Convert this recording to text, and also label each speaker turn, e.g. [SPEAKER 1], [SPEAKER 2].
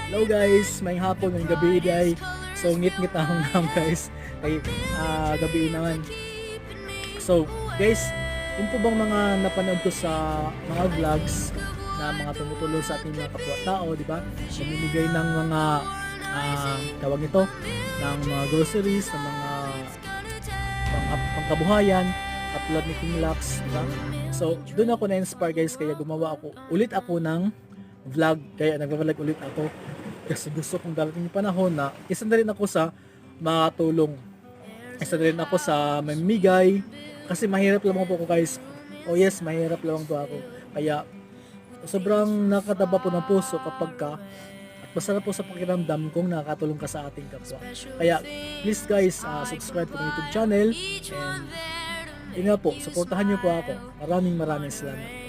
[SPEAKER 1] Hello guys, may hapon, may gabi day. So ngit-ngit akong nam guys. Kay gabi naman. So guys, yun po bang mga napanood ko sa mga vlogs na mga tumutulong sa ating mga kapwa-tao, di ba? Namimigay ng mga tawag nito, ng mga groceries, ng mga pangkabuhayan, katulad ni King Lux, di ba? So doon ako na-inspire guys, kaya gumawa ako ng vlog, kaya nag-vlog ulit ako kasi gusto kong darating yung panahon na isa na rin ako sa makatulong, isa na rin ako sa mamimigay kasi mahirap lamang po ako guys. Oh yes, mahirap lamang po ako, kaya sobrang nakataba po ng puso kapag ka at masarap po sa pakiramdam kung nakakatulong ka sa ating kapwa. Kaya please guys, subscribe to my YouTube channel, and yun nga po, supportahan niyo po ako. Maraming salamat.